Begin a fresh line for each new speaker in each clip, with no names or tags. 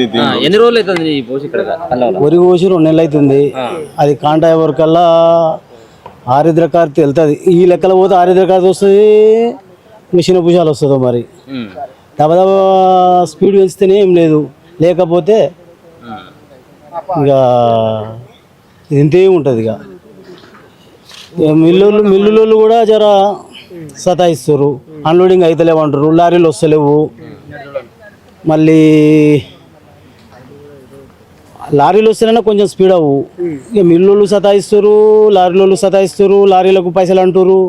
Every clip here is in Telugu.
అయింది.
ఎన్ని రోజులు అవుతుంది ఈ పోసి ఇక్కడ
వరి కోసి 2 నెలలు అవుతుంది. అది కాంటాక్ట్ వరకల్లా ఆరిద్ర కార్తీ వెళ్తుంది. ఈ లెక్కలో పోతే ఆరిద్ర కార్తీ వస్తుంది, మిషన్ భుజాలు వస్తుందో మరి. దబదబ స్పీడ్ పెంచితేనే ఏం లేదు, లేకపోతే ఇక ఇంతే ఉంటుంది. ఇక మిల్లులు కూడా జర సతాయిస్తారు, అన్లోడింగ్ అవుతలేమంటారు, లారీలు వస్తలేవు. మళ్ళీ లారీలు వస్తేనే కొంచెం స్పీడ్ అవ్వు. ఇక మిల్లులు సతాయిస్తారు, లారీలు సతాయిస్తారు, లారీలకు పైసలు అంటారు.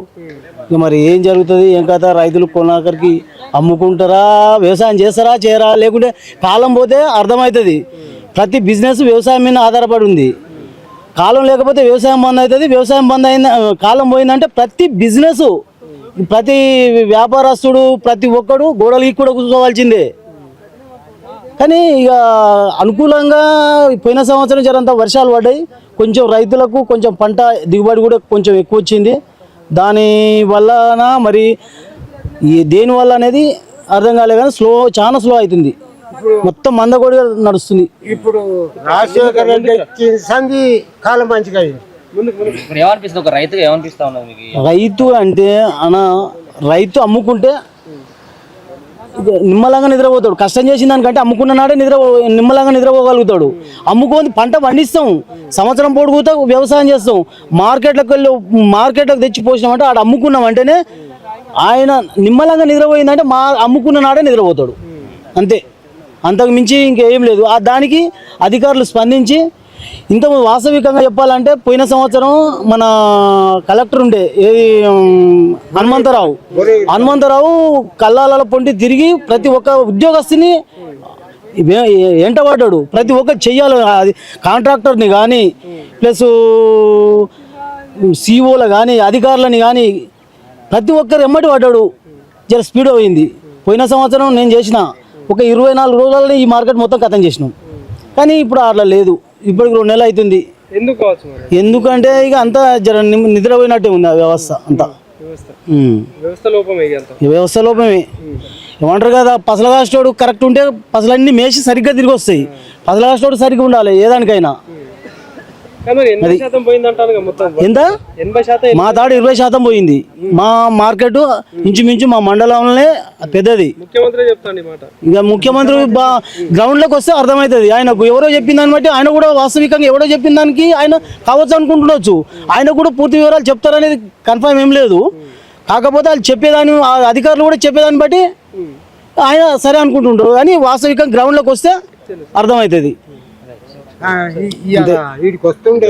ఇక మరి ఏం జరుగుతుంది, ఏం కథ? రైతులు కొనాకరికి అమ్ముకుంటారా, వ్యవసాయం చేస్తారా, చేయరా? లేకుంటే కాలం పోతే అర్థమవుతుంది. ప్రతి బిజినెస్ వ్యవసాయం మీద ఆధారపడి ఉంది. కాలం లేకపోతే వ్యవసాయం బంద్ అవుతుంది. వ్యవసాయం బంద్ అయింది, కాలం పోయిందంటే ప్రతి బిజినెస్, ప్రతి వ్యాపారస్తుడు, ప్రతి ఒక్కడు గోడలకి కూడా కూర్చోవాల్సిందే. కానీ ఇక అనుకూలంగా పోయిన సంవత్సరం జరంత వర్షాలు పడ్డాయి, కొంచెం రైతులకు కొంచెం పంట దిగుబడి కూడా కొంచెం ఎక్కువ వచ్చింది. దాని వలన మరి దేనివల్ల అనేది అర్థం కాలేదు, కానీ చాలా స్లో అవుతుంది. మొత్తం మందకొడి నడుస్తుంది.
ఇప్పుడు రాజశేఖర్ రెడ్డి కాలం మంచిగా
ఏమనిపిస్తుంది ఒక రైతుగా? ఏమనిపిస్తా ఉన్నది మీకు?
రైతు అంటే రైతు అమ్ముకుంటే నిమ్మలంగా నిద్రపోతాడు. కష్టం చేసిన దానికంటే అమ్ముకున్న నాడే నిమ్మలంగా నిద్రపోగలుగుతాడు. అమ్ముకొని పంట పండిస్తాం, సంవత్సరం పొడుగుతా వ్యవసాయం చేస్తాం. మార్కెట్లకు తెచ్చి పోసినామంటే ఆడ అమ్ముకున్నాం అంటేనే ఆయన నిమ్మలంగా నిద్రపోయిందంటే అమ్ముకున్న నాడే నిద్రపోతాడు. అంతే, అంతకు మించి ఇంకేం లేదు. దానికి అధికారులు స్పందించి ఇంత వాస్తవికంగా చెప్పాలంటే పోయిన సంవత్సరం మన కలెక్టర్ ఉండే ఏది హనుమంతరావు కల్లాల పొంటి తిరిగి ప్రతి ఒక్క ఉద్యోగస్తుని ఎంటబడ్డాడు. ప్రతి ఒక్కరు చెయ్యాలి, అది కాంట్రాక్టర్ని కానీ ప్లస్ సిఓలు కానీ అధికారులని కానీ ప్రతి ఒక్కరు ఎమ్మటి పడ్డాడు. జర స్పీడ్ అయింది. పోయిన సంవత్సరం నేను చేసిన ఒక 24 రోజులలో ఈ మార్కెట్ మొత్తం ఖతం చేసినాం. కానీ ఇప్పుడు అట్లా లేదు. ఇప్పటికి 2 నెలలు అవుతుంది. ఎందుకంటే ఇక అంతా జర నిద్రపోయినట్టే ఉంది ఆ వ్యవస్థ అంతా. వ్యవస్థ లోపమే ఏమంటారు కదా, పసలగాస్టోడు కరెక్ట్ ఉంటే పసలన్నీ మేసి సరిగ్గా తిరిగి వస్తాయి. పసలగాస్టోడు సరిగ్గా ఉండాలి ఏదానికైనా. ఎంత? మా తాడు 20% పోయింది. మా మార్కెట్ ఇంచుమించు మా మండలంలోనే పెద్దది. ఇక ముఖ్యమంత్రి గ్రౌండ్ లోకి వస్తే అర్థమవుతుంది. ఆయనకు ఎవరో చెప్పిన దాన్ని బట్టి ఆయన కూడా వాస్తవికంగా ఎవరో చెప్పిన దానికి ఆయన కావచ్చు అనుకుంటుండొచ్చు. ఆయన కూడా పూర్తి వివరాలు చెప్తారనేది కన్ఫర్మ్ ఏం లేదు. కాకపోతే వాళ్ళు చెప్పేదాన్ని, అధికారులు కూడా చెప్పేదాన్ని బట్టి ఆయన సరే అనుకుంటుంటారు. కానీ వాస్తవికంగా గ్రౌండ్ లోకి వస్తే అర్థమవుతుంది.
వీడికి వస్తుండే